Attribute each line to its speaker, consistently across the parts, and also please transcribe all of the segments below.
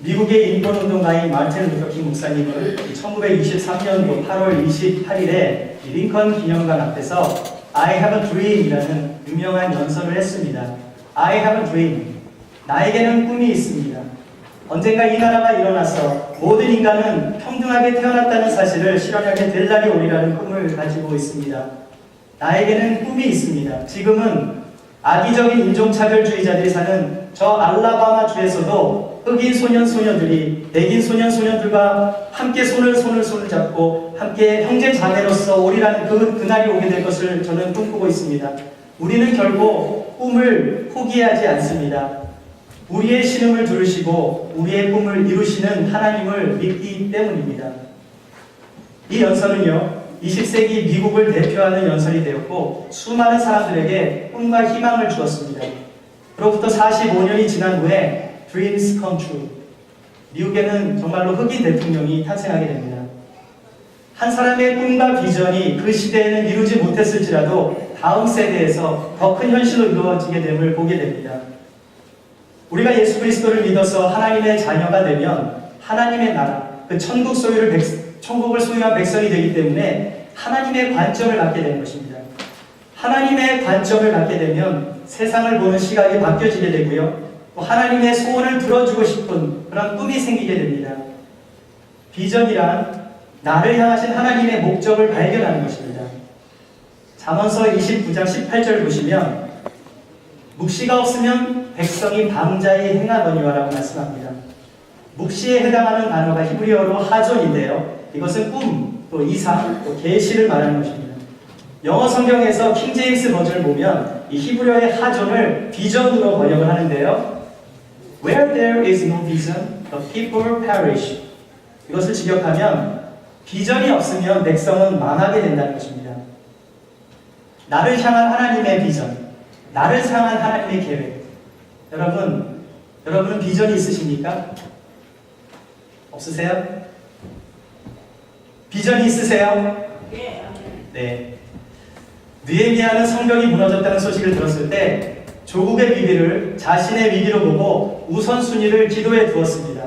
Speaker 1: 미국의 인권운동가인 마틴 루터 킹 목사님은 1923년도 8월 28일에 링컨 기념관 앞에서 I have a dream 이라는 유명한 연설을 했습니다. I have a dream. 나에게는 꿈이 있습니다. 언젠가 이 나라가 일어나서 모든 인간은 평등하게 태어났다는 사실을 실현하게 될 날이 오리라는 꿈을 가지고 있습니다. 나에게는 꿈이 있습니다. 지금은 악의적인 인종차별주의자들이 사는 저 알라바마 주에서도 흑인 소년 소녀들이 백인 소년 소녀들과 함께 손을 잡고 함께 형제 자매로서 오리라는 그날이 오게 될 것을 저는 꿈꾸고 있습니다. 우리는 결국 꿈을 포기하지 않습니다. 우리의 신음을 들으시고 우리의 꿈을 이루시는 하나님을 믿기 때문입니다. 이 연설은요, 20세기 미국을 대표하는 연설이 되었고 수많은 사람들에게 꿈과 희망을 주었습니다. 그로부터 45년이 지난 후에 Dreams come true. 미국에는 정말로 흑인 대통령이 탄생하게 됩니다. 한 사람의 꿈과 비전이 그 시대에는 이루지 못했을지라도 다음 세대에서 더 큰 현실로 이루어지게 됨을 보게 됩니다. 우리가 예수 그리스도를 믿어서 하나님의 자녀가 되면 하나님의 나라, 그 천국을 소유한 백성이 되기 때문에 하나님의 관점을 갖게 되는 것입니다. 하나님의 관점을 갖게 되면 세상을 보는 시각이 바뀌어지게 되고요. 또 하나님의 소원을 들어주고 싶은 그런 꿈이 생기게 됩니다. 비전이란 나를 향하신 하나님의 목적을 발견하는 것입니다. 잠언서 29장 18절 보시면 묵시가 없으면 백성이 방자히 행하거니와 라고 말씀합니다. 묵시에 해당하는 단어가 히브리어로 하존인데요. 이것은 꿈, 또 이상, 또 계시를 말하는 것입니다. 영어 성경에서 킹제임스 버전을 보면 이 히브리어의 하존을 비전으로 번역을 하는데요. Where there is no vision, the people perish. 이것을 직역하면 비전이 없으면 백성은 망하게 된다는 것입니다. 나를 향한 하나님의 비전, 나를 향한 하나님의 계획. 여러분은 비전이 있으십니까? 없으세요? 비전이 있으세요? 네. 느헤미야는 성벽이 무너졌다는 소식을 들었을 때 조국의 위기를 자신의 위기로 보고 우선순위를 기도에 두었습니다.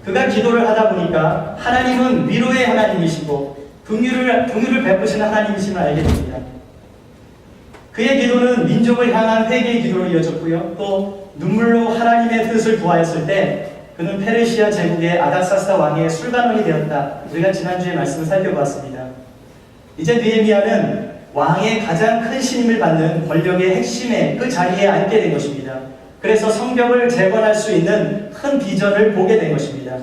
Speaker 1: 그가 기도를 하다 보니까 하나님은 위로의 하나님이시고 긍휼을 베푸시는 하나님이심을 알게 됩니다. 그의 기도는 민족을 향한 회개의 기도로 이어졌고요. 또 눈물로 하나님의 뜻을 구하였을 때 그는 페르시아 제국의 아닥사스다 왕의 술관원이 되었다. 우리가 지난주에 말씀을 살펴보았습니다. 이제 느헤미야는 왕의 가장 큰 신임을 받는 권력의 핵심에 그 자리에 앉게 된 것입니다. 그래서 성벽을 재건할 수 있는 큰 비전을 보게 된 것입니다.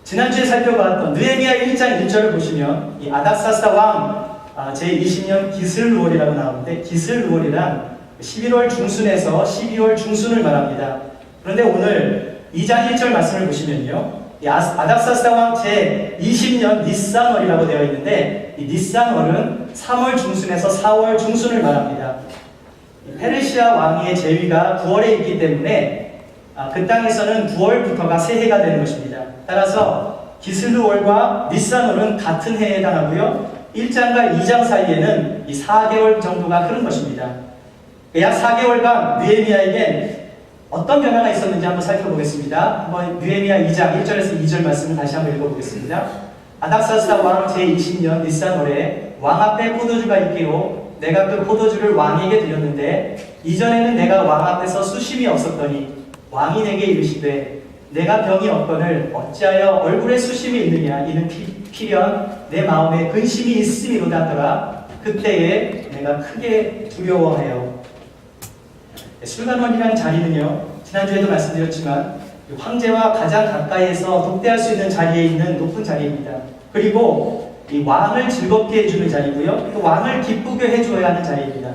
Speaker 1: 지난주에 살펴봤던 느헤미야 1장 1절을 보시면 이 아닥사스다 왕 제20년 기슬루월이라고 나오는데 기슬루월이란 11월 중순에서 12월 중순을 말합니다. 그런데 오늘 2장 1절 말씀을 보시면요. 이 아닥사스다 왕 제20년 니산월이라고 되어 있는데 이 니산월은 3월 중순에서 4월 중순을 말합니다. 페르시아 왕의 제위가 9월에 있기 때문에 그 땅에서는 9월부터가 새해가 되는 것입니다. 따라서 기슬루월과 니산월은 같은 해에 해당하고요. 1장과 2장 사이에는 이 4개월 정도가 흐른 것입니다. 약 4개월간 느헤미야에겐 어떤 변화가 있었는지 한번 살펴보겠습니다. 한번 느헤미야 2장 1절에서 2절 말씀을 다시 한번 읽어보겠습니다. 아닥사스다 왕 제20년 니산월에 왕 앞에 포도주가 있기로 내가 그 포도주를 왕에게 드렸는데 이전에는 내가 왕 앞에서 수심이 없었더니 왕이 내게 이르시되 내가 병이 없거늘 어찌하여 얼굴에 수심이 있느냐 이는 필연 내 마음에 근심이 있음이로다 하더라. 그때에 내가 크게 두려워하여. 술관원이라는 자리는요, 지난주에도 말씀드렸지만 황제와 가장 가까이에서 독대할 수 있는 자리에 있는 높은 자리입니다. 그리고 이 왕을 즐겁게 해주는 자리고요, 또 왕을 기쁘게 해줘야 하는 자리입니다.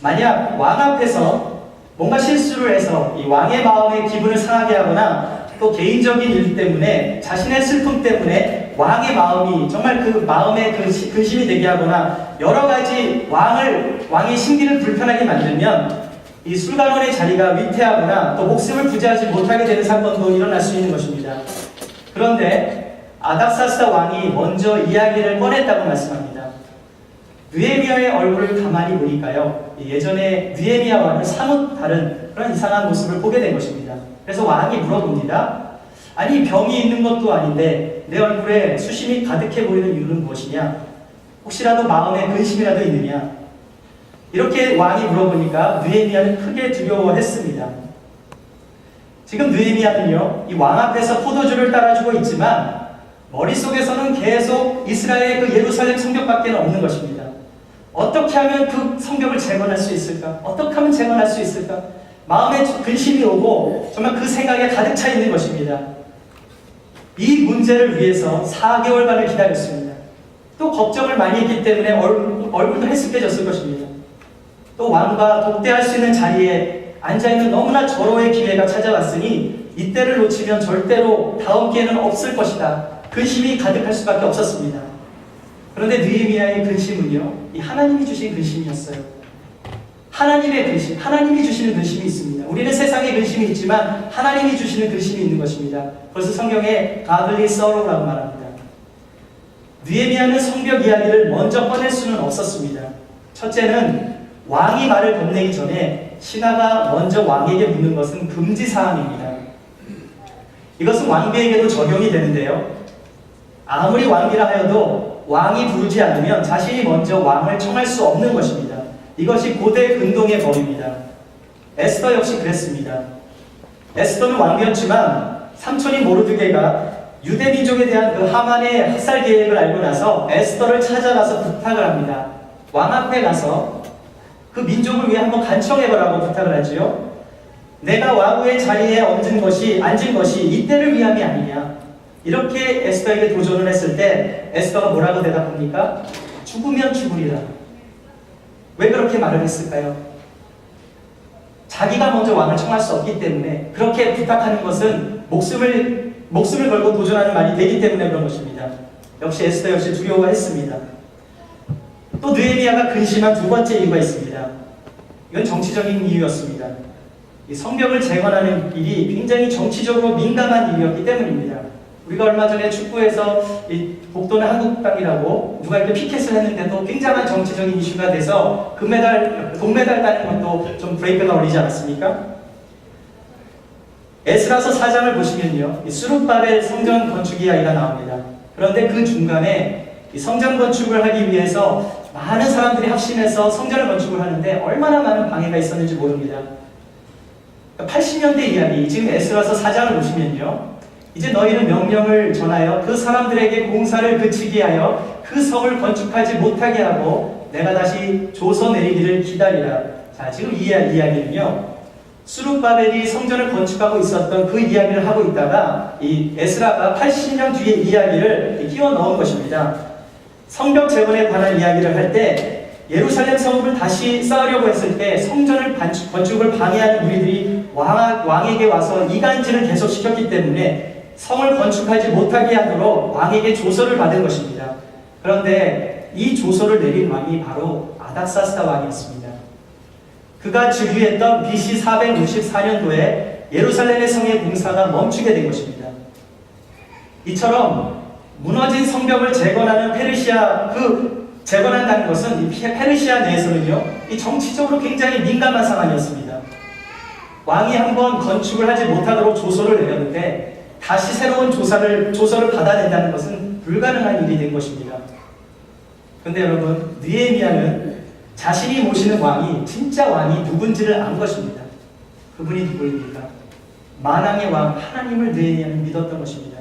Speaker 1: 만약 왕 앞에서 뭔가 실수를 해서 이 왕의 마음에 기분을 상하게 하거나 또 개인적인 일 때문에 자신의 슬픔 때문에 왕의 마음이 정말 그 마음에 근심이 되게 하거나 여러 가지 왕의 심기를 불편하게 만들면 이 술관원의 자리가 위태하거나 또 목숨을 부지하지 못하게 되는 사건도 일어날 수 있는 것입니다. 그런데 아닥사스다 왕이 먼저 이야기를 꺼냈다고 말씀합니다. 느헤미야의 얼굴을 가만히 보니까요, 예전에 느헤미야와는 사뭇 다른 그런 이상한 모습을 보게 된 것입니다. 그래서 왕이 물어봅니다. 아니, 병이 있는 것도 아닌데 내 얼굴에 수심이 가득해 보이는 이유는 무엇이냐? 혹시라도 마음에 근심이라도 있느냐? 이렇게 왕이 물어보니까 느헤미야는 크게 두려워했습니다. 지금 느헤미야는요, 이 왕 앞에서 포도주를 따라주고 있지만 머릿속에서는 계속 이스라엘의 그 예루살렘 성벽밖에 없는 것입니다. 어떻게 하면 그 성벽을 재건할 수 있을까? 어떻게 하면 재건할 수 있을까? 마음에 근심이 오고 정말 그 생각에 가득 차 있는 것입니다. 이 문제를 위해서 4개월간을 기다렸습니다. 또 걱정을 많이 했기 때문에 얼굴도 해쓱해졌을 것입니다. 또 왕과 독대할 수 있는 자리에 앉아있는 너무나 절호의 기회가 찾아왔으니 이때를 놓치면 절대로 다음 기회는 없을 것이다. 근심이 가득할 수밖에 없었습니다. 그런데 느헤미야의 근심은요, 이 하나님이 주신 근심이었어요. 하나님의 근심, 하나님이 주시는 근심이 있습니다. 우리는 세상에 근심이 있지만 하나님이 주시는 근심이 있는 것입니다. 그래서 성경에 godly sorrow라고 말합니다. 느헤미야는 성벽 이야기를 먼저 꺼낼 수는 없었습니다. 첫째는 왕이 말을 건네기 전에 신하가 먼저 왕에게 묻는 것은 금지사항입니다. 이것은 왕비에게도 적용이 되는데요. 아무리 왕비라 하여도 왕이 부르지 않으면 자신이 먼저 왕을 청할 수 없는 것입니다. 이것이 고대 근동의 법입니다. 에스더 역시 그랬습니다. 에스더는 왕비였지만 삼촌이 모르드게가 유대 민족에 대한 그 하만의 학살 계획을 알고 나서 에스더를 찾아가서 부탁을 합니다. 왕 앞에 가서 그 민족을 위해 한번 간청해보라고 부탁을 하지요. 내가 왕후의 자리에 앉은 것이 이때를 위함이 아니냐. 이렇게 에스더에게 도전을 했을 때 에스더가 뭐라고 대답합니까? 죽으면 죽으리라. 왜 그렇게 말을 했을까요? 자기가 먼저 왕을 청할 수 없기 때문에 그렇게 부탁하는 것은 목숨을 걸고 도전하는 말이 되기 때문에 그런 것입니다. 역시 에스더 역시 두려워했습니다. 또 느헤미야가 근심한 두 번째 이유가 있습니다. 이건 정치적인 이유였습니다. 이 성벽을 재건하는 일이 굉장히 정치적으로 민감한 일이었기 때문입니다. 우리가 얼마 전에 축구에서 이 복도는 한국 땅이라고 누가 이렇게 피켓을 했는데도 굉장한 정치적인 이슈가 돼서 동메달 따는 것도 좀 브레이크가 걸리지 않았습니까? 에스라서 4장을 보시면요, 이 수룹바벨 성전 건축 이야기가 나옵니다. 그런데 그 중간에 이 성전 건축을 하기 위해서 많은 사람들이 합심해서 성전을 건축을 하는데 얼마나 많은 방해가 있었는지 모릅니다. 80년대 이야기, 지금 에스라서 4장을 보시면요, 이제 너희는 명령을 전하여 그 사람들에게 공사를 그치게 하여 그 성을 건축하지 못하게 하고 내가 다시 조서 내리기를 기다리라. 자, 지금 이 이야기는요, 수룹바벨이 성전을 건축하고 있었던 그 이야기를 하고 있다가 이 에스라가 80년 뒤에 이야기를 끼워 넣은 것입니다. 성벽 재건에 관한 이야기를 할 때 예루살렘 성읍을 다시 쌓으려고 했을 때 성전을 건축을 방해하는 무리들이 왕에게 와서 이간질을 계속 시켰기 때문에 성을 건축하지 못하게 하도록 왕에게 조서를 받은 것입니다. 그런데 이 조서를 내린 왕이 바로 아닥사스다 왕이었습니다. 그가 즉위했던 BC 464년도에 예루살렘의 성의 공사가 멈추게 된 것입니다. 이처럼 무너진 성벽을 재건하는 페르시아, 재건한다는 것은 이 페르시아 내에서는요, 이 정치적으로 굉장히 민감한 상황이었습니다. 왕이 한번 건축을 하지 못하도록 조서를 내렸는데 다시 새로운 조서를 받아낸다는 것은 불가능한 일이 된 것입니다. 그런데 여러분, 느헤미야는 자신이 모시는 왕이 진짜 왕이 누군지를 안 것입니다. 그분이 누구입니까? 만왕의 왕 하나님을 느헤미야는 믿었던 것입니다.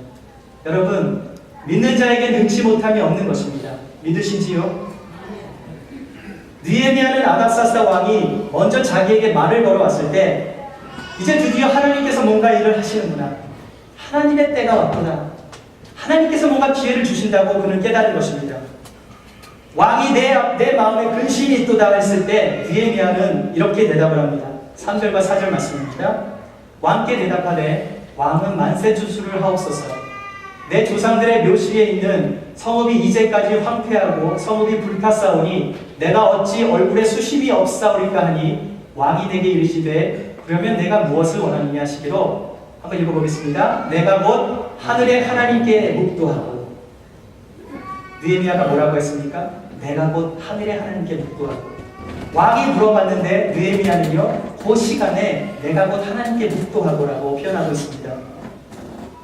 Speaker 1: 여러분, 믿는 자에게 능치 못함이 없는 것입니다. 믿으신지요? 느헤미야는 아닥사스다 왕이 먼저 자기에게 말을 걸어왔을 때 이제 드디어 하나님께서 뭔가 일을 하시는구나, 하나님의 때가 왔구나, 하나님께서 뭔가 기회를 주신다고 그는 깨달은 것입니다. 왕이 내 마음에 근심이 있도다 했을 때 느헤미야는 이렇게 대답을 합니다. 3절과 4절 말씀입니다. 왕께 대답하되 왕은 만세주수를 하옵소서. 내 조상들의 묘실에 있는 성읍이 이제까지 황폐하고 성읍이 불탔사오니 내가 어찌 얼굴에 수심이 없사오리까 하니 왕이 내게 이르시되 그러면 내가 무엇을 원하느냐 하시기로, 한번 읽어보겠습니다. 내가 곧 하늘의 하나님께 묵도하고. 느헤미야가 뭐라고 했습니까? 내가 곧 하늘의 하나님께 묵도하고. 왕이 물어봤는데 느헤미야는요, 그 시간에 내가 곧 하나님께 묵도하고라고 표현하고 있습니다.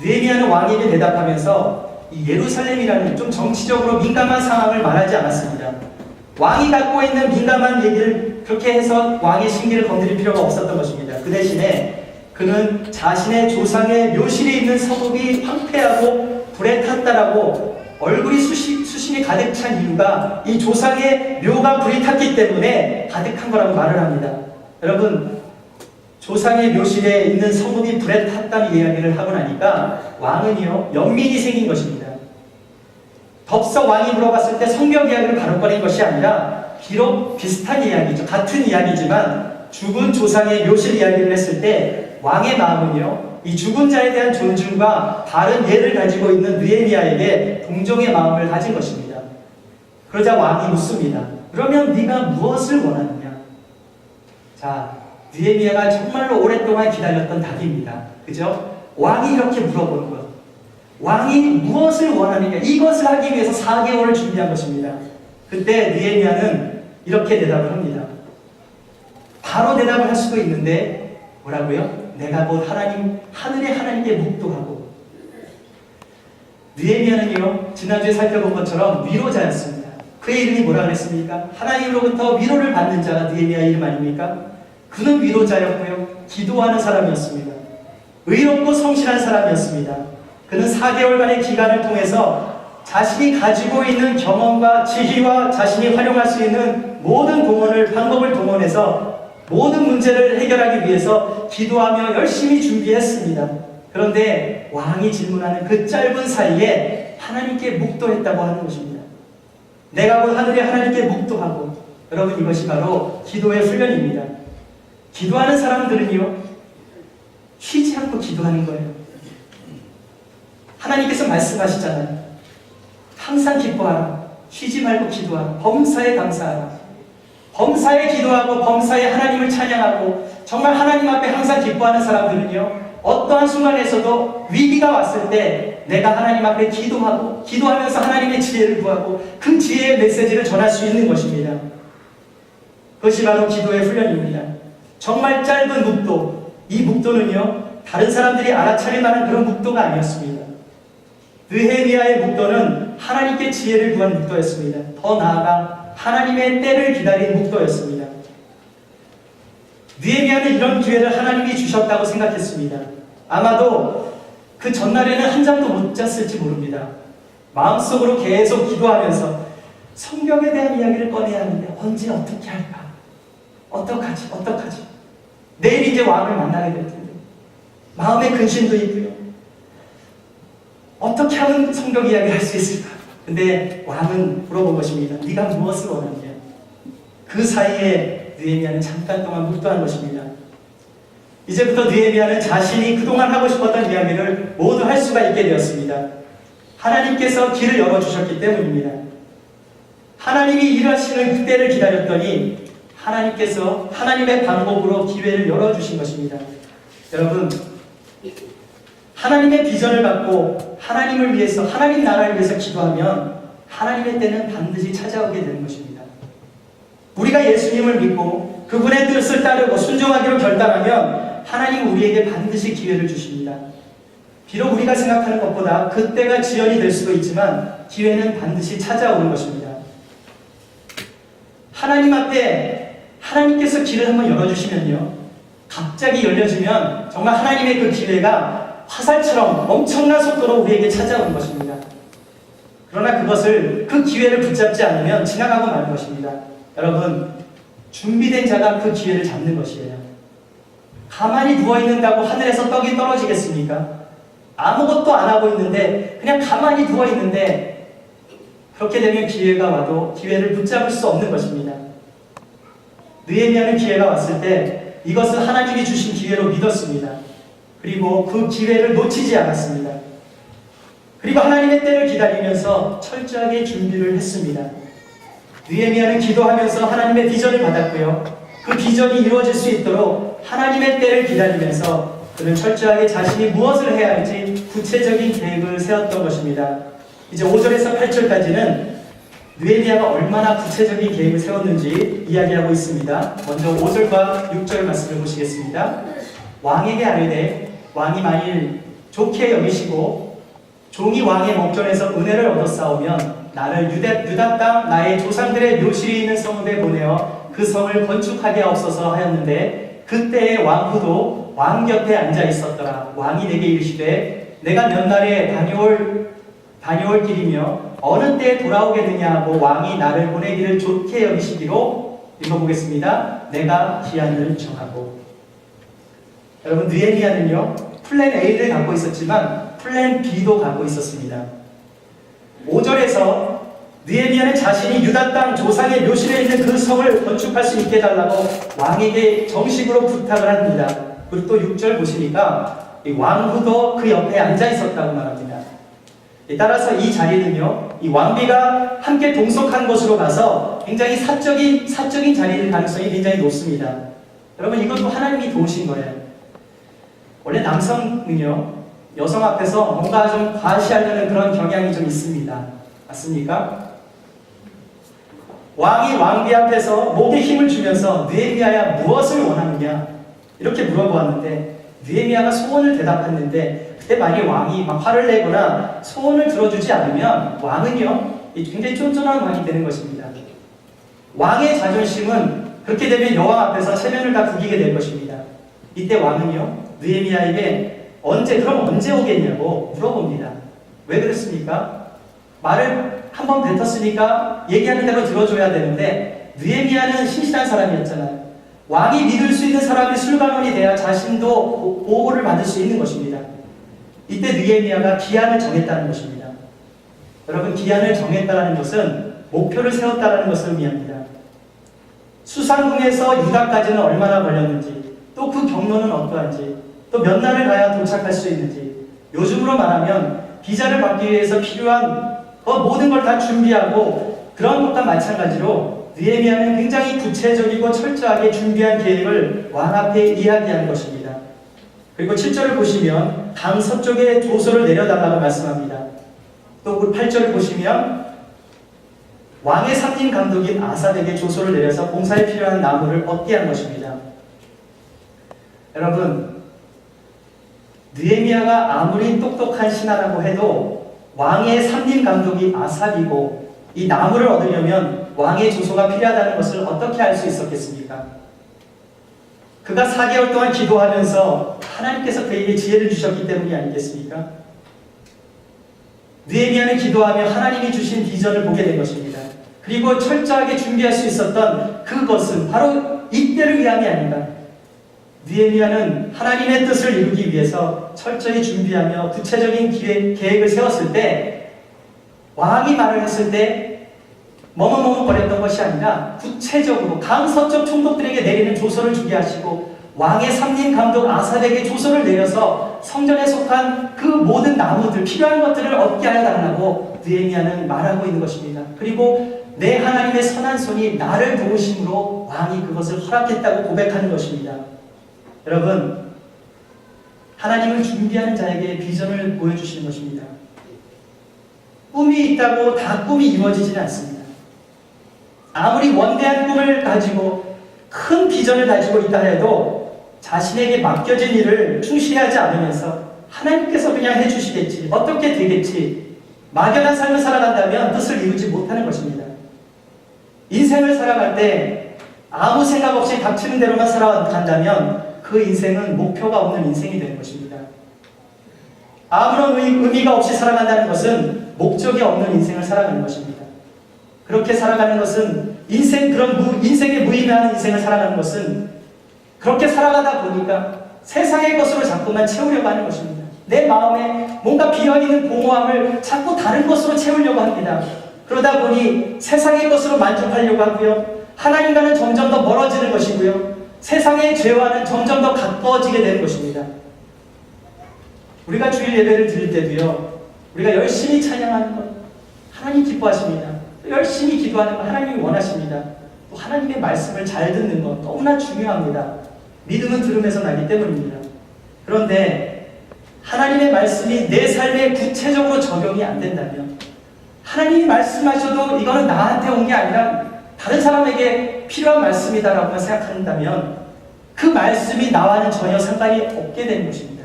Speaker 1: 느헤미야는 왕에게 대답하면서 이 예루살렘이라는 좀 정치적으로 민감한 상황을 말하지 않았습니다. 왕이 갖고 있는 민감한 얘기를 그렇게 해서 왕의 심기를 건드릴 필요가 없었던 것입니다. 그 대신에 그는 자신의 조상의 묘실에 있는 성읍이 황폐하고 불에 탔다라고 얼굴이 수신이 가득 찬 이유가 이 조상의 묘가 불이 탔기 때문에 가득한 거라고 말을 합니다. 여러분, 조상의 묘실에 있는 성읍이 불에 탔다는 이야기를 하고 나니까 왕은요, 연민이 생긴 것입니다. 덥석 왕이 물어봤을 때 성경 이야기를 바로 꺼낸 것이 아니라 비록 비슷한 이야기죠. 같은 이야기지만 죽은 조상의 묘실 이야기를 했을 때 왕의 마음은요, 이 죽은 자에 대한 존중과 다른 예를 가지고 있는 느헤미야에게 동정의 마음을 가진 것입니다. 그러자 왕이 묻습니다. 그러면 네가 무엇을 원하느냐? 자, 느헤미야가 정말로 오랫동안 기다렸던 답입니다. 그죠? 왕이 이렇게 물어보는 것. 왕이 무엇을 원하느냐? 이것을 하기 위해서 4개월을 준비한 것입니다. 그때 느헤미야는 이렇게 대답을 합니다. 바로 대답을 할 수도 있는데 뭐라고요? 내가 곧 하늘의 하나님께 묵도하고. 느헤미야는요, 지난주에 살펴본 것처럼 위로자였습니다. 그의 이름이 뭐라 그랬습니까? 하나님으로부터 위로를 받는 자가 느헤미야 이름 아닙니까? 그는 위로자였고요, 기도하는 사람이었습니다. 의롭고 성실한 사람이었습니다. 그는 4개월간의 기간을 통해서 자신이 가지고 있는 경험과 지혜와 자신이 활용할 수 있는 모든 방법을 동원해서 모든 문제를 해결하기 위해서 기도하며 열심히 준비했습니다. 그런데 왕이 질문하는 그 짧은 사이에 하나님께 묵도했다고 하는 것입니다. 내가 곧 하늘의 하나님께 묵도하고. 여러분, 이것이 바로 기도의 훈련입니다. 기도하는 사람들은요, 쉬지 않고 기도하는 거예요. 하나님께서 말씀하시잖아요. 항상 기뻐하라. 쉬지 말고 기도하라. 범사에 감사하라. 범사에 기도하고 범사에 하나님을 찬양하고 정말 하나님 앞에 항상 기뻐하는 사람들은요, 어떠한 순간에서도 위기가 왔을 때 내가 하나님 앞에 기도하면서 하나님의 지혜를 구하고 그 지혜의 메시지를 전할 수 있는 것입니다. 그것이 바로 기도의 훈련입니다. 정말 짧은 묵도, 이 묵도는요, 다른 사람들이 알아차릴 만한 그런 묵도가 아니었습니다. 느헤미야의 묵도는 하나님께 지혜를 구한 묵도였습니다. 더 나아가 하나님의 때를 기다린 묵도였습니다. 느헤미야는 이런 기회를 하나님이 주셨다고 생각했습니다. 아마도 그 전날에는 한 잠도 못 잤을지 모릅니다. 마음속으로 계속 기도하면서 성경에 대한 이야기를 꺼내야 하는데 언제 어떻게 할까? 어떡하지? 내일 이제 왕을 만나게 될 텐데 마음의 근심도 있고요. 어떻게 하면 성경 이야기를 할 수 있을까? 근데 왕은 물어본 것입니다. 네가 무엇을 원하느냐? 그 사이에 느헤미야는 잠깐 동안 묵도한 것입니다. 이제부터 느헤미야는 자신이 그동안 하고 싶었던 이야기를 모두 할 수가 있게 되었습니다. 하나님께서 길을 열어주셨기 때문입니다. 하나님이 일하시는 그때를 기다렸더니 하나님께서 하나님의 방법으로 기회를 열어주신 것입니다. 여러분, 하나님의 비전을 받고 하나님을 위해서, 하나님 나라를 위해서 기도하면 하나님의 때는 반드시 찾아오게 되는 것입니다. 우리가 예수님을 믿고 그분의 뜻을 따르고 순종하기로 결단하면 하나님은 우리에게 반드시 기회를 주십니다. 비록 우리가 생각하는 것보다 그때가 지연이 될 수도 있지만 기회는 반드시 찾아오는 것입니다. 하나님 앞에 하나님께서 길을 한번 열어주시면요, 갑자기 열려지면 정말 하나님의 그 기회가 화살처럼 엄청난 속도로 우리에게 찾아오는 것입니다. 그러나 그 기회를 붙잡지 않으면 지나가고 마는 것입니다. 여러분, 준비된 자가 그 기회를 잡는 것이에요. 가만히 누워있는다고 하늘에서 떡이 떨어지겠습니까? 아무것도 안 하고 있는데 그냥 가만히 누워있는데 그렇게 되면 기회가 와도 기회를 붙잡을 수 없는 것입니다. 느헤미야는 기회가 왔을 때 이것을 하나님이 주신 기회로 믿었습니다. 그리고 그 기회를 놓치지 않았습니다. 그리고 하나님의 때를 기다리면서 철저하게 준비를 했습니다. 느헤미야는 기도하면서 하나님의 비전을 받았고요. 그 비전이 이루어질 수 있도록 하나님의 때를 기다리면서 그는 철저하게 자신이 무엇을 해야 할지 구체적인 계획을 세웠던 것입니다. 이제 5절에서 8절까지는 느헤미야가 얼마나 구체적인 계획을 세웠는지 이야기하고 있습니다. 먼저 5절과 6절 말씀을 보시겠습니다. 왕에게 아뢰되 왕이 만일 좋게 여기시고 종이 왕의 목전에서 은혜를 얻었사오면 나를 유다 땅 나의 조상들의 묘실이 있는 성읍에 보내어 그 성을 건축하게 하옵소서 하였는데 그때의 왕후도 왕 곁에 앉아 있었더라. 왕이 내게 이르시되 내가 몇 날에 다녀올 길이며 어느 때에 돌아오겠느냐 하고 왕이 나를 보내기를 좋게 여기시기로 읽어보겠습니다. 내가 기한을 정하고. 여러분, 느헤미야는요 플랜 A를 갖고 있었지만 플랜 B도 갖고 있었습니다. 5절에서 느헤미야는 자신이 유다 땅 조상의 묘실에 있는 그 성을 건축할 수 있게 해달라고 왕에게 정식으로 부탁을 합니다. 그리고 또 6절 보시니까 이 왕후도 그 옆에 앉아 있었다고 말합니다. 따라서 이 자리는요, 이 왕비가 함께 동석한 곳으로 가서 굉장히 사적인 자리일 가능성이 굉장히 높습니다. 여러분, 이것도 하나님이 도우신 거예요. 원래 남성은요, 여성 앞에서 뭔가 좀 과시하려는 그런 경향이 좀 있습니다. 맞습니까? 왕이 왕비 앞에서 목에 힘을 주면서 느헤미야야 무엇을 원하느냐 이렇게 물어보았는데 느헤미야가 소원을 대답했는데 그때 만약 왕이 막 화를 내거나 소원을 들어주지 않으면 왕은요 굉장히 쫀쫀한 왕이 되는 것입니다. 왕의 자존심은 그렇게 되면 여왕 앞에서 체면을 다 구기게 될 것입니다. 이때 왕은요 느헤미야에게 언제 오겠냐고 물어봅니다. 왜 그랬습니까? 말을 한번 뱉었으니까 얘기하는 대로 들어줘야 되는데 느헤미야는 신실한 사람이었잖아요. 왕이 믿을 수 있는 사람이 술관원이 돼야 자신도 보호를 받을 수 있는 것입니다. 이때 느헤미야가 기한을 정했다는 것입니다. 여러분, 기한을 정했다는 것은 목표를 세웠다는 것을 의미합니다. 수상궁에서 유다까지는 얼마나 걸렸는지, 또 그 경로는 어떠한지, 또 몇 날을 가야 도착할 수 있는지, 요즘으로 말하면 비자를 받기 위해서 필요한 모든 걸 다 준비하고 그런 것과 마찬가지로 느헤미야는 굉장히 구체적이고 철저하게 준비한 계획을 왕 앞에 이야기하는 것입니다. 그리고 7절을 보시면 강 서쪽에 조서를 내려달라고 말씀합니다. 또 8절을 보시면 왕의 삼림 감독인 아삽에게 조서를 내려서 공사에 필요한 나무를 얻게 한 것입니다. 여러분, 느헤미야가 아무리 똑똑한 신하라고 해도 왕의 삼림 감독이 아삽이고 이 나무를 얻으려면 왕의 조서가 필요하다는 것을 어떻게 알 수 있었겠습니까? 그가 4개월 동안 기도하면서 하나님께서 그에게 지혜를 주셨기 때문이 아니겠습니까? 느헤미야는 기도하며 하나님이 주신 비전을 보게 된 것입니다. 그리고 철저하게 준비할 수 있었던 그것은 바로 이때를 위함이 아닌가. 느헤미야는 하나님의 뜻을 이루기 위해서 철저히 준비하며 구체적인 계획을 세웠을 때 왕이 말을 했을 때 머뭇머뭇거렸던 것이 아니라 구체적으로 강서쪽 총독들에게 내리는 조서를 주게 하시고 왕의 삼림 감독 아삽에게 조서를 내려서 성전에 속한 그 모든 나무들, 필요한 것들을 얻게 하여 달라고 느헤미야는 말하고 있는 것입니다. 그리고 내 하나님의 선한 손이 나를 도우심으로 왕이 그것을 허락했다고 고백하는 것입니다. 여러분, 하나님을 준비하는 자에게 비전을 보여주시는 것입니다. 꿈이 있다고 다 꿈이 이루어지지는 않습니다. 아무리 원대한 꿈을 가지고 큰 비전을 가지고 있다 해도 자신에게 맡겨진 일을 충실하지 않으면서 하나님께서 그냥 해주시겠지, 어떻게 되겠지, 막연한 삶을 살아간다면 뜻을 이루지 못하는 것입니다. 인생을 살아갈 때 아무 생각 없이 닥치는 대로만 살아간다면 그 인생은 목표가 없는 인생이 되는 것입니다. 아무런 의미가 없이 살아간다는 것은 목적이 없는 인생을 살아가는 것입니다. 그렇게 살아가는 것은 인생의 무의미한 인생을 살아가는 것은 그렇게 살아가다 보니까 세상의 것으로 자꾸만 채우려고 하는 것입니다. 내 마음에 뭔가 비어있는 공허함을 자꾸 다른 것으로 채우려고 합니다. 그러다 보니 세상의 것으로 만족하려고 하고요. 하나님과는 점점 더 멀어지는 것이고요. 세상의 죄와는 점점 더 가까워지게 되는 것입니다. 우리가 주일 예배를 드릴 때도요, 우리가 열심히 찬양하는 것 하나님 기뻐하십니다. 열심히 기도하는 것 하나님이 원하십니다. 또 하나님의 말씀을 잘 듣는 것 너무나 중요합니다. 믿음은 들음에서 나기 때문입니다. 그런데 하나님의 말씀이 내 삶에 구체적으로 적용이 안 된다면, 하나님이 말씀하셔도 이거는 나한테 온 게 아니라 다른 사람에게 필요한 말씀이다라고만 생각한다면 그 말씀이 나와는 전혀 상관이 없게 되는 것입니다.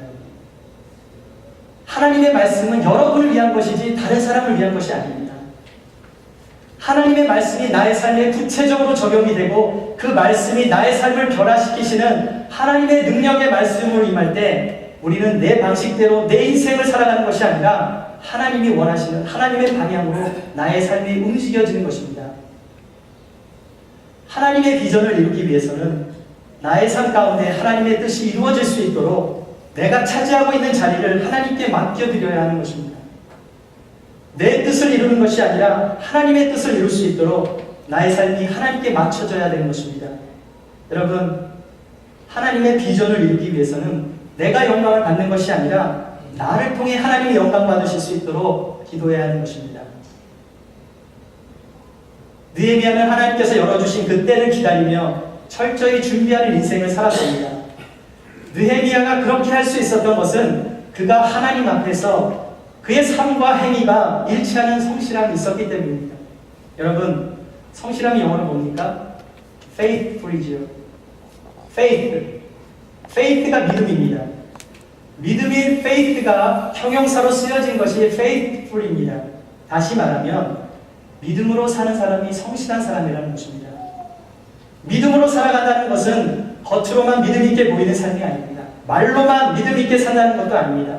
Speaker 1: 하나님의 말씀은 여러분을 위한 것이지 다른 사람을 위한 것이 아닙니다. 하나님의 말씀이 나의 삶에 구체적으로 적용이 되고 그 말씀이 나의 삶을 변화시키시는 하나님의 능력의 말씀으로 임할 때 우리는 내 방식대로 내 인생을 살아가는 것이 아니라 하나님이 원하시는 하나님의 방향으로 나의 삶이 움직여지는 것입니다. 하나님의 비전을 이루기 위해서는 나의 삶 가운데 하나님의 뜻이 이루어질 수 있도록 내가 차지하고 있는 자리를 하나님께 맡겨드려야 하는 것입니다. 내 뜻을 이루는 것이 아니라 하나님의 뜻을 이룰 수 있도록 나의 삶이 하나님께 맞춰져야 되는 것입니다. 여러분, 하나님의 비전을 이루기 위해서는 내가 영광을 받는 것이 아니라 나를 통해 하나님이 영광 받으실 수 있도록 기도해야 하는 것입니다. 느헤미야는 하나님께서 열어주신 그 때를 기다리며 철저히 준비하는 인생을 살았습니다. 느헤미야가 그렇게 할 수 있었던 것은 그가 하나님 앞에서 그의 삶과 행위가 일치하는 성실함이 있었기 때문입니다. 여러분, 성실함이 영어로 뭡니까? faithful이지요. faith가 믿음입니다. 믿음인 faith가 형용사로 쓰여진 것이 faithful입니다. 다시 말하면 믿음으로 사는 사람이 성실한 사람이라는 것입니다. 믿음으로 살아간다는 것은 겉으로만 믿음 있게 보이는 삶이 아닙니다. 말로만 믿음 있게 산다는 것도 아닙니다.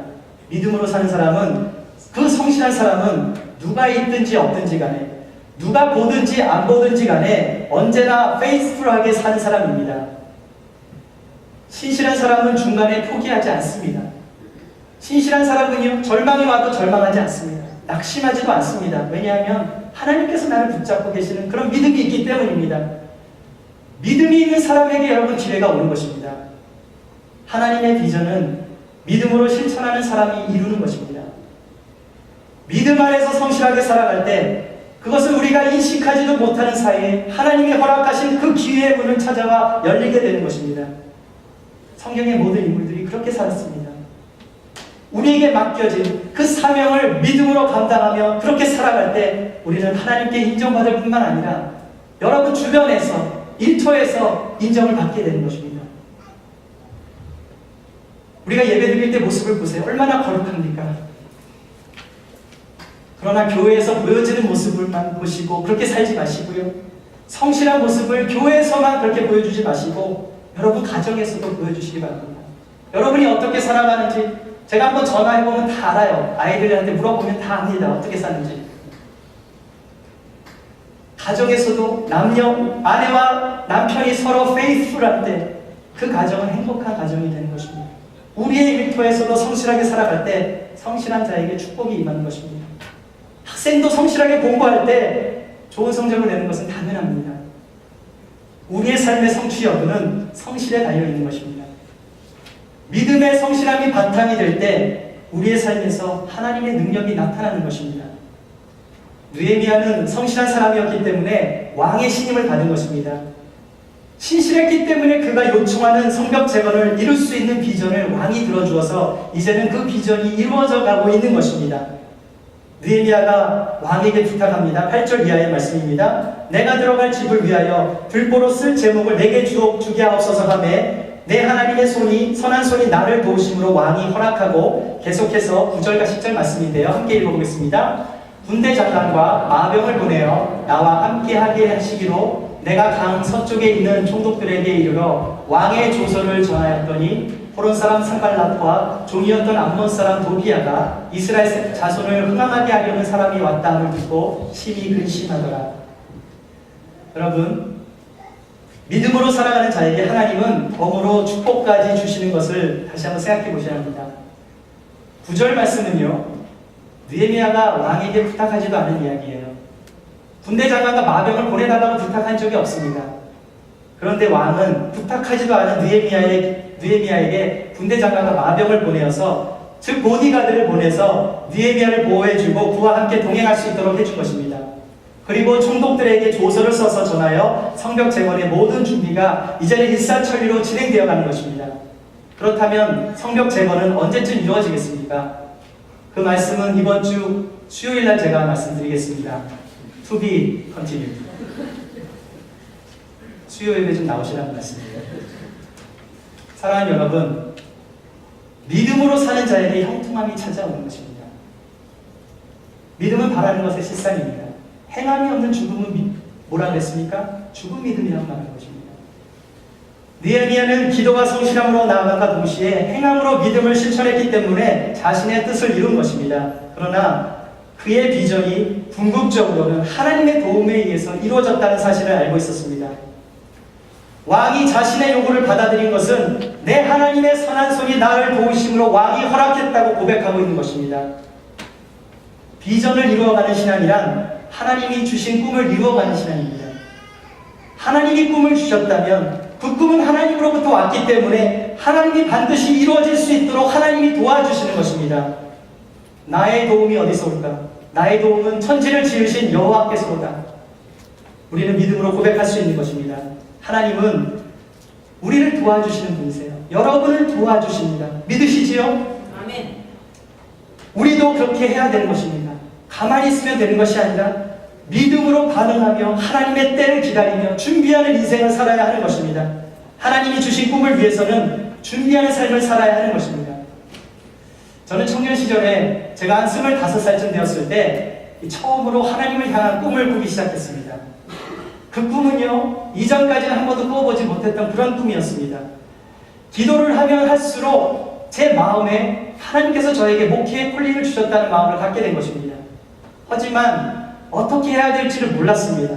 Speaker 1: 믿음으로 사는 사람은, 그 성실한 사람은 누가 있든지 없든지 간에, 누가 보든지 안 보든지 간에 언제나 페이스풀하게 사는 사람입니다. 신실한 사람은 중간에 포기하지 않습니다. 신실한 사람은요, 절망이 와도 절망하지 않습니다. 낙심하지도 않습니다. 왜냐하면 하나님께서 나를 붙잡고 계시는 그런 믿음이 있기 때문입니다. 믿음이 있는 사람에게 여러분 기회가 오는 것입니다. 하나님의 비전은 믿음으로 실천하는 사람이 이루는 것입니다. 믿음 안에서 성실하게 살아갈 때 그것은 우리가 인식하지도 못하는 사이에 하나님이 허락하신 그 기회의 문을 찾아와 열리게 되는 것입니다. 성경의 모든 인물들이 그렇게 살았습니다. 우리에게 맡겨진 그 사명을 믿음으로 감당하며 그렇게 살아갈 때 우리는 하나님께 인정받을 뿐만 아니라 여러분 주변에서, 일터에서 인정을 받게 되는 것입니다. 우리가 예배드릴 때 모습을 보세요. 얼마나 거룩합니까? 그러나 교회에서 보여지는 모습을만 보시고 그렇게 살지 마시고요. 성실한 모습을 교회에서만 그렇게 보여주지 마시고 여러분 가정에서도 보여주시기 바랍니다. 여러분이 어떻게 살아가는지 제가 한번 전화해보면 다 알아요. 아이들한테 물어보면 다 압니다. 어떻게 사는지. 가정에서도 아내와 남편이 서로 페이스풀할 때 그 가정은 행복한 가정이 되는 것입니다. 우리의 일터에서도 성실하게 살아갈 때 성실한 자에게 축복이 임하는 것입니다. 학생도 성실하게 공부할 때 좋은 성적을 내는 것은 당연합니다. 우리의 삶의 성취 여부는 성실에 달려있는 것입니다. 믿음의 성실함이 바탕이 될 때 우리의 삶에서 하나님의 능력이 나타나는 것입니다. 느헤미야는 성실한 사람이었기 때문에 왕의 신임을 받은 것입니다. 신실했기 때문에 그가 요청하는 성벽 재건을 이룰 수 있는 비전을 왕이 들어주어서 이제는 그 비전이 이루어져 가고 있는 것입니다. 느헤미야가 왕에게 부탁합니다. 8절 이하의 말씀입니다. 내가 들어갈 집을 위하여 들보로 쓸 제목을 내게 주게 하옵소서 하매 내 하나님의 손이, 선한 손이 나를 도우심으로 왕이 허락하고, 계속해서 9절과 10절 말씀인데요. 함께 읽어보겠습니다. 군대 장관과 마병을 보내어 나와 함께하게 하시기로 내가 강 서쪽에 있는 총독들에게 이르러 왕의 조서를 전하였더니 호론 사람 산발랏과 종이었던 암몬 사람 도비야가 이스라엘 자손을 흥황하게 하려는 사람이 왔다함을 듣고 심히 근심하더라. 여러분, 믿음으로 살아가는 자에게 하나님은 덤으로 축복까지 주시는 것을 다시 한번 생각해 보셔야 합니다. 9절 말씀은요, 느헤미야가 왕에게 부탁하지도 않은 이야기예요. 군대 장관과 마병을 보내달라고 부탁한 적이 없습니다. 그런데 왕은 부탁하지도 않은 느헤미야에게 군대 장관과 마병을 보내어서, 즉 보디가드를 보내서 느헤미야를 보호해주고 그와 함께 동행할 수 있도록 해준 것입니다. 그리고 총독들에게 조서를 써서 전하여 성벽 재건의 모든 준비가 이제는 일사천리로 진행되어 가는 것입니다. 그렇다면 성벽 재건은 언제쯤 이루어지겠습니까? 그 말씀은 이번 주 수요일날 제가 말씀드리겠습니다. To be continued. 수요일에 좀 나오시라는 말씀이에요. 사랑하는 여러분, 믿음으로 사는 자에게 형통함이 찾아오는 것입니다. 믿음은 바라는 것의 실상입니다. 행함이 없는 죽음은 뭐라 그랬습니까? 죽은 믿음이라고 말하는 것입니다. 느헤미야는 기도와 성실함으로 나아간과 동시에 행함으로 믿음을 실천했기 때문에 자신의 뜻을 이룬 것입니다. 그러나 그의 비전이 궁극적으로는 하나님의 도움에 의해서 이루어졌다는 사실을 알고 있었습니다. 왕이 자신의 요구를 받아들인 것은 내 하나님의 선한 손이 나를 도우심으로 왕이 허락했다고 고백하고 있는 것입니다. 비전을 이루어가는 신앙이란 하나님이 주신 꿈을 이루어가는 신앙입니다. 하나님이 꿈을 주셨다면 그 꿈은 하나님으로부터 왔기 때문에 하나님이 반드시 이루어질 수 있도록 하나님이 도와주시는 것입니다. 나의 도움이 어디서 올까? 나의 도움은 천지를 지으신 여호와께서로다. 우리는 믿음으로 고백할 수 있는 것입니다. 하나님은 우리를 도와주시는 분이세요. 여러분을 도와주십니다. 믿으시지요?
Speaker 2: 아멘.
Speaker 1: 우리도 그렇게 해야 되는 것입니다. 가만히 있으면 되는 것이 아니라 믿음으로 반응하며 하나님의 때를 기다리며 준비하는 인생을 살아야 하는 것입니다. 하나님이 주신 꿈을 위해서는 준비하는 삶을 살아야 하는 것입니다. 저는 청년 시절에 제가 한 25살쯤 되었을 때 처음으로 하나님을 향한 꿈을 꾸기 시작했습니다. 그 꿈은요, 이전까지는 한 번도 꾸어보지 못했던 그런 꿈이었습니다. 기도를 하면 할수록 제 마음에 하나님께서 저에게 목회의 콜링을 주셨다는 마음을 갖게 된 것입니다. 하지만 어떻게 해야 될지를 몰랐습니다.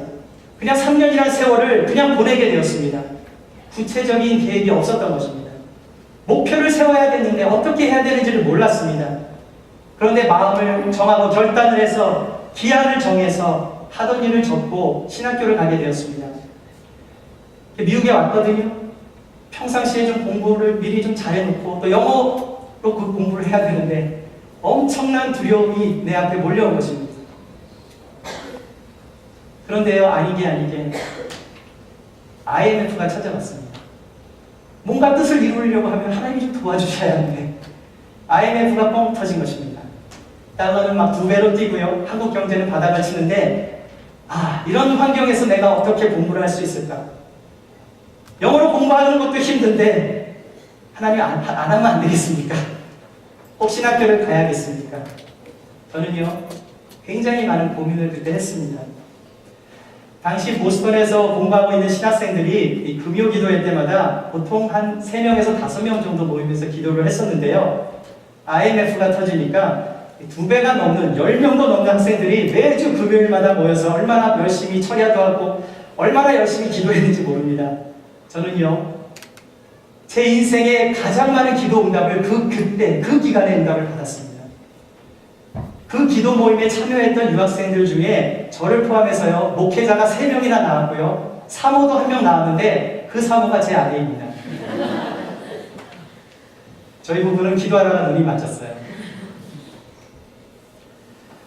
Speaker 1: 그냥 3년이라는 세월을 그냥 보내게 되었습니다. 구체적인 계획이 없었던 것입니다. 목표를 세워야 되는데 어떻게 해야 되는지를 몰랐습니다. 그런데 마음을 정하고 결단을 해서 기한을 정해서 하던 일을 접고 신학교를 가게 되었습니다. 미국에 왔거든요. 평상시에 좀 공부를 미리 좀 잘해놓고 또 영어로 그 공부를 해야 되는데 엄청난 두려움이 내 앞에 몰려온 것입니다. 그런데요, 아니게 IMF가 찾아왔습니다. 뭔가 뜻을 이루려고 하면 하나님이 좀 도와주셔야 하는데 IMF가 뻥 터진 것입니다. 달러는 막 2배로 뛰고요. 한국 경제는 바닥을 치는데 이런 환경에서 내가 어떻게 공부를 할 수 있을까? 영어로 공부하는 것도 힘든데 하나님 안 하면 안 되겠습니까? 혹 신학교를 가야겠습니까? 저는요, 굉장히 많은 고민을 그때 했습니다. 당시 보스턴에서 공부하고 있는 신학생들이 이 금요 기도회 때마다 보통 한 3명에서 5명 정도 모이면서 기도를 했었는데요. IMF가 터지니까 2배가 넘는 10명도 넘는 학생들이 매주 금요일마다 모여서 얼마나 열심히 철야도 하고 얼마나 열심히 기도했는지 모릅니다. 저는요, 제 인생에 가장 많은 기도 응답을 그때 그 기간에 응답을 받았습니다. 그 기도 모임에 참여했던 유학생들 중에 저를 포함해서요, 목회자가 3명이나 나왔고요, 사모도 1명 나왔는데 그 사모가 제 아내입니다. 저희 부부는 기도하다가 눈이 맞췄어요.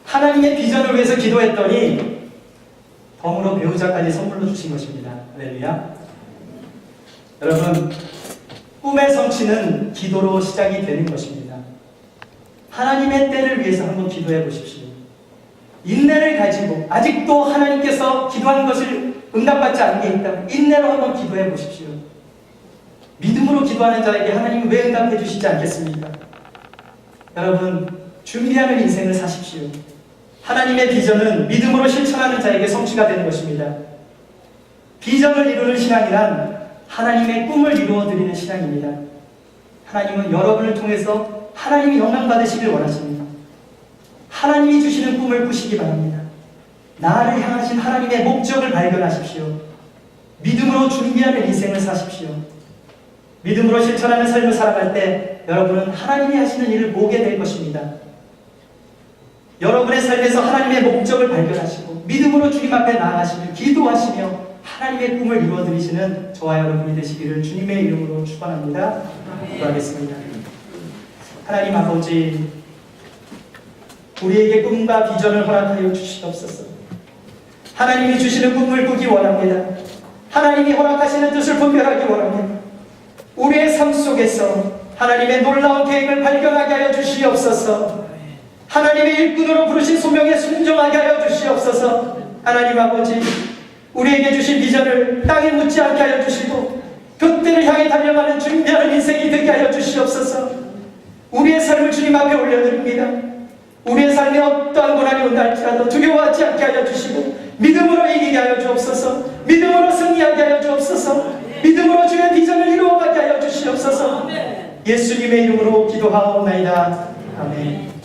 Speaker 1: 하나님의 비전을 위해서 기도했더니 덤으로 배우자까지 선물로 주신 것입니다. 할렐루야. 여러분, 꿈의 성취는 기도로 시작이 되는 것입니다. 하나님의 때를 위해서 한번 기도해 보십시오. 인내를 가지고 아직도 하나님께서 기도하는 것을 응답받지 않은 게 있다면 인내로 한번 기도해 보십시오. 믿음으로 기도하는 자에게 하나님은 왜 응답해 주시지 않겠습니까? 여러분, 준비하는 인생을 사십시오. 하나님의 비전은 믿음으로 실천하는 자에게 성취가 되는 것입니다. 비전을 이루는 신앙이란 하나님의 꿈을 이루어드리는 신앙입니다. 하나님은 여러분을 통해서 하나님이 영광 받으시길 원하십니다. 하나님이 주시는 꿈을 꾸시기 바랍니다. 나를 향하신 하나님의 목적을 발견하십시오. 믿음으로 준비하는 인생을 사십시오. 믿음으로 실천하는 삶을 살아갈 때 여러분은 하나님이 하시는 일을 보게 될 것입니다. 여러분의 삶에서 하나님의 목적을 발견하시고 믿음으로 주님 앞에 나아가시며 기도하시며 하나님의 꿈을 이루어드리시는 저와 여러분이 되시기를 주님의 이름으로 축원합니다. 기도하겠습니다. 하나님 아버지, 우리에게 꿈과 비전을 허락하여 주시옵소서. 하나님이 주시는 꿈을 꾸기 원합니다. 하나님이 허락하시는 뜻을 분별하기 원합니다. 우리의 삶 속에서 하나님의 놀라운 계획을 발견하게 하여 주시옵소서. 하나님의 일꾼으로 부르신 소명에 순종하게 하여 주시옵소서. 하나님 아버지, 우리에게 주신 비전을 땅에 묻지 않게 하여 주시고 그때를 향해 달려가는 준비하는 인생이 되게 하여 주시옵소서. 우리의 삶을 주님 앞에 올려드립니다. 우리의 삶에 어떠한 고난이 온다 할지라도 두려워하지 않게 하여 주시고 믿음으로 이기게 하여 주옵소서. 믿음으로 승리하게 하여 주옵소서. 믿음으로 주의 비전을 이루어가게 하여 주시옵소서. 예수님의 이름으로 기도하옵나이다. 아멘.